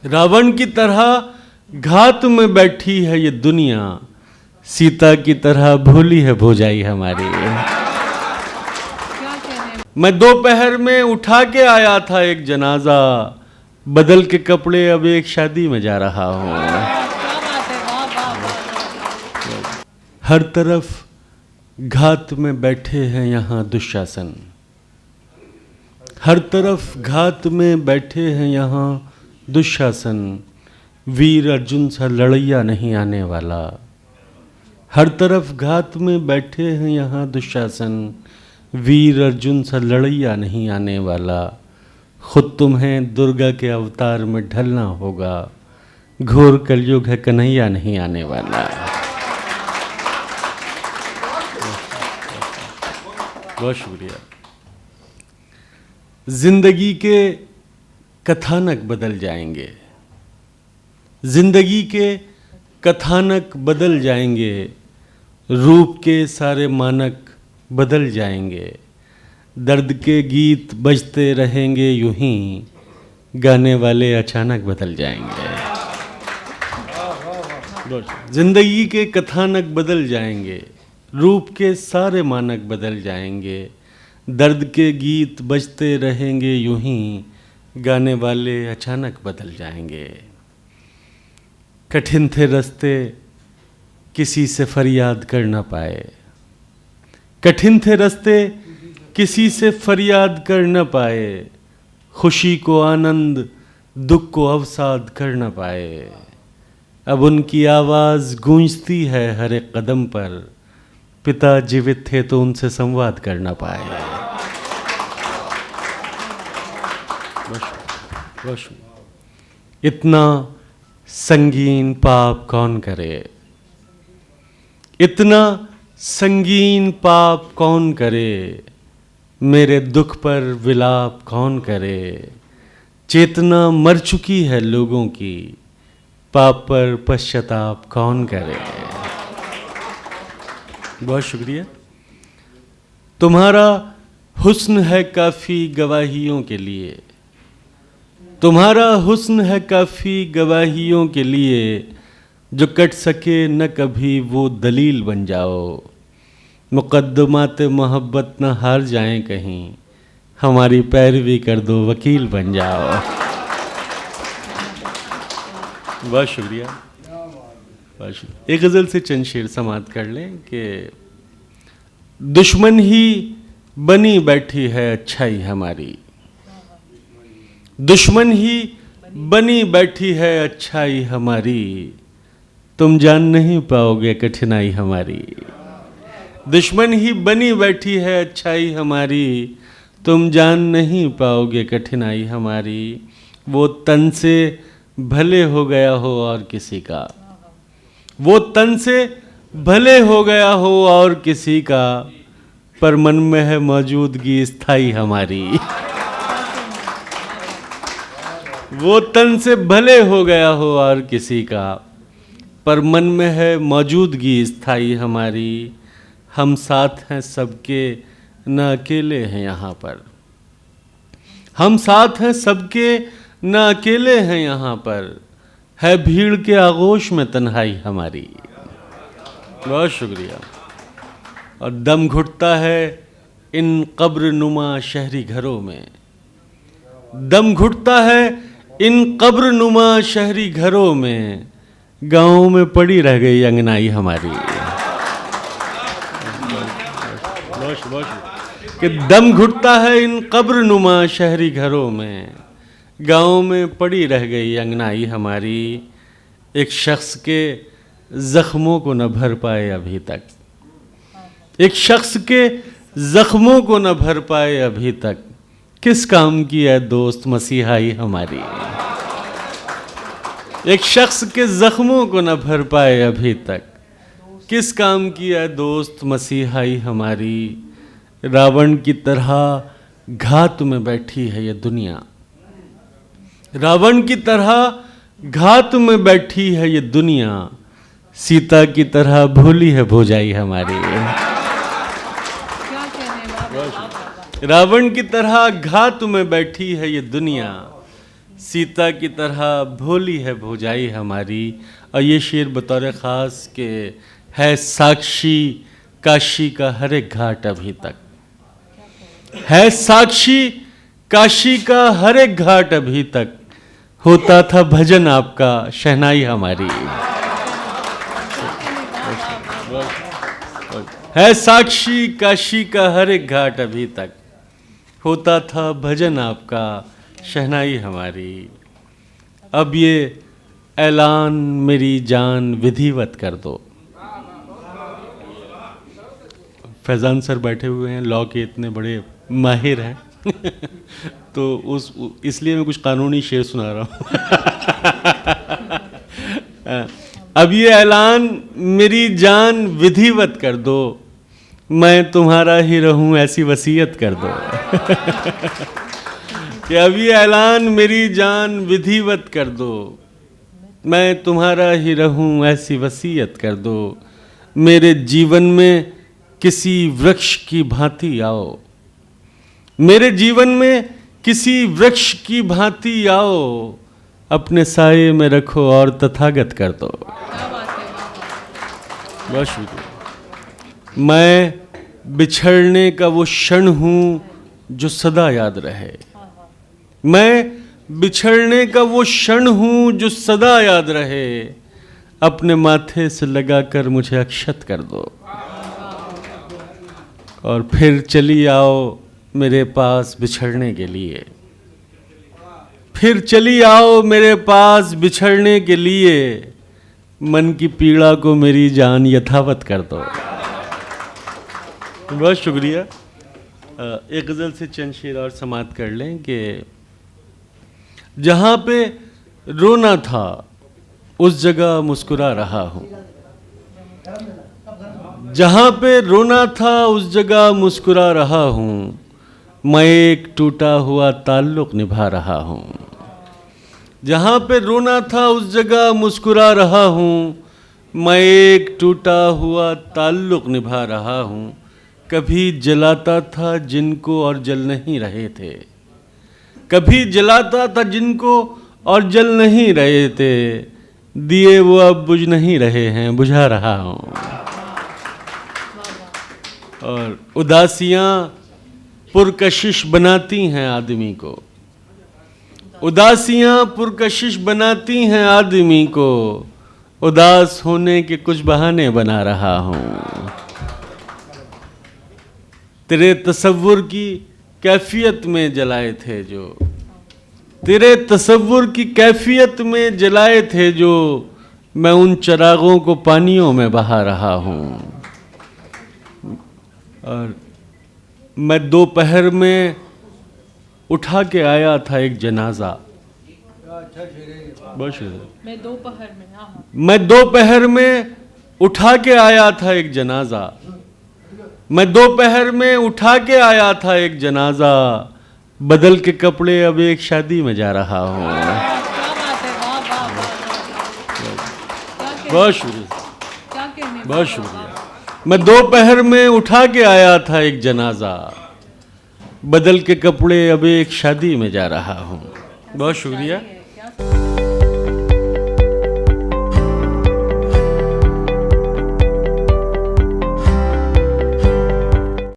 रावण की तरह घात में बैठी है ये दुनिया, सीता की तरह भूली है भौजाई हमारी। मैं दोपहर में उठा के आया था एक जनाजा, बदल के कपड़े अब एक शादी में जा रहा हूँ। हर तरफ घात में बैठे हैं यहाँ दुशासन, हर तरफ घात में बैठे हैं यहाँ दुशासन, वीर अर्जुन सा लड़ैया नहीं आने वाला। हर तरफ घात में बैठे हैं यहाँ दुशासन, वीर अर्जुन सा लड़ैया नहीं आने वाला। खुद तुम्हें दुर्गा के अवतार में ढलना होगा, घोर कलयुग है कन्हैया नहीं आने वाला। बहुत शुक्रिया। जिंदगी के कथानक बदल जाएंगे, जिंदगी के कथानक बदल जाएंगे, रूप के सारे मानक बदल जाएंगे, दर्द के गीत बजते रहेंगे यूं ही, गाने वाले अचानक बदल जाएंगे। जिंदगी के कथानक बदल जाएंगे, रूप के सारे मानक बदल जाएंगे, दर्द के गीत बजते रहेंगे यूं ही, गाने वाले अचानक बदल जाएंगे। कठिन थे रास्ते किसी से फरियाद कर न पाए, कठिन थे रास्ते किसी से फरियाद कर न पाए, खुशी को आनंद दुख को अवसाद कर न पाए। अब उनकी आवाज़ गूंजती है हर एक कदम पर, पिता जीवित थे तो उनसे संवाद कर न पाए। इतना संगीन पाप कौन करे, इतना संगीन पाप कौन करे, मेरे दुख पर विलाप कौन करे। चेतना मर चुकी है लोगों की, पाप पर पश्चाताप कौन करे। बहुत शुक्रिया। तुम्हारा हुस्न है काफ़ी गवाहियों के लिए, तुम्हारा हुस्न है काफ़ी गवाहियों के लिए, जो कट सके न कभी वो दलील बन जाओ। मुकद्दमात मोहब्बत न हार जाएं कहीं, हमारी पैरवी कर दो वकील बन जाओ। बहुत शुक्रिया। एक गज़ल से चंद शेर समाप्त कर लें कि दुश्मन ही बनी बैठी है अच्छाई हमारी, दुश्मन ही बनी बैठी है अच्छाई हमारी, तुम जान नहीं पाओगे कठिनाई हमारी। दुश्मन ही बनी बैठी है अच्छाई हमारी, तुम जान नहीं पाओगे कठिनाई हमारी। वो तन से भले हो गया हो और किसी का, वो तन से भले हो गया हो और किसी का, पर मन में है मौजूदगी स्थाई हमारी। वो तन से भले हो गया हो और किसी का, पर मन में है मौजूदगी स्थाई हमारी। हम साथ हैं सबके न अकेले हैं यहाँ पर, हम साथ हैं सबके न अकेले हैं यहाँ पर, है भीड़ के आगोश में तन्हाई हमारी। बहुत शुक्रिया। और दम घुटता है इन कब्र नुमा शहरी घरों में, दम घुटता है इन कब्र नुमा शहरी घरों में, गाँव में पड़ी रह गई अंगनाई हमारी। कि दम घुटता है इन कब्र नुमा शहरी घरों में, गाँव में पड़ी रह गई अंगनाई हमारी। एक शख्स के ज़ख्मों को न भर पाए अभी तक, एक शख्स के ज़ख्मों को न भर पाए अभी तक, किस काम की है दोस्त मसीहाई हमारी। एक शख्स के ज़ख्मों को न भर पाए अभी तक, किस काम की है दोस्त मसीहाई हमारी। रावण की तरह घात में बैठी है ये दुनिया, रावण की तरह घात में बैठी है ये दुनिया, सीता की तरह भूली है भौजाई हमारी। रावण की तरह घात में बैठी है ये दुनिया, सीता की तरह भोली है भौजाई हमारी। और ये शेर बतौर ख़ास के है साक्षी काशी का हर एक घाट अभी तक, है साक्षी काशी का हर एक घाट अभी तक, होता था भजन आपका शहनाई हमारी। है साक्षी काशी का हर एक घाट अभी तक, होता था भजन आपका शहनाई हमारी। अब ये ऐलान मेरी जान विधिवत कर दो। फैज़ान सर बैठे हुए हैं, लॉ के इतने बड़े माहिर हैं तो इसलिए मैं कुछ कानूनी शेर सुना रहा हूँ। अब ये ऐलान मेरी जान विधिवत कर दो, मैं तुम्हारा ही रहूं ऐसी वसीयत कर दो। कि अब ये ऐलान मेरी जान विधिवत कर दो, मैं तुम्हारा ही रहूं ऐसी वसीयत कर दो। मेरे जीवन में किसी वृक्ष की भांति आओ, मेरे जीवन में किसी वृक्ष की भांति आओ, अपने साये में रखो और तथागत कर दो। बहुत शुक्रिया। मैं बिछड़ने का वो क्षण हूँ जो सदा याद रहे, मैं बिछड़ने का वो क्षण हूँ जो सदा याद रहे, अपने माथे से लगाकर मुझे अक्षत कर दो। और फिर चली आओ मेरे पास बिछड़ने के लिए, फिर चली आओ मेरे पास बिछड़ने के लिए, मन की पीड़ा को मेरी जान यथावत कर दो। बहुत शुक्रिया। एक गज़ल से चंद शेर और समाप्त कर लें कि जहाँ पे रोना था उस जगह मुस्कुरा रहा हूँ, जहाँ पे रोना था उस जगह मुस्कुरा रहा हूँ, मैं एक टूटा हुआ ताल्लुक़ निभा रहा हूँ। जहाँ पे रोना था उस जगह मुस्कुरा रहा हूँ, मैं एक टूटा हुआ ताल्लुक़ निभा रहा हूँ। कभी जलाता था जिनको और जल नहीं रहे थे, कभी जलाता था जिनको और जल नहीं रहे थे, दिए वो अब बुझ नहीं रहे हैं, बुझा रहा हूँ। और उदासियाँ पुरकशिश बनाती हैं आदमी को, उदासियाँ पुरकशिश बनाती हैं आदमी को, उदास होने के कुछ बहाने बना रहा हूँ। तेरे तसव्वुर की कैफियत में जलाए थे जो, तेरे तसव्वुर की कैफियत में जलाए थे जो, मैं उन चरागों को पानियों में बहा रहा हूँ। और मैं दोपहर में उठा के आया था एक जनाजा, मैं दोपहर में उठा के आया था एक जनाजा, मैं दोपहर में उठा के आया था एक जनाजा, बदल के कपड़े अब एक शादी में जा रहा हूँ। बहुत शुक्रिया, बहुत शुक्रिया। मैं दोपहर में उठा के आया था एक जनाजा, बदल के कपड़े अब एक शादी में जा रहा हूँ। बहुत शुक्रिया।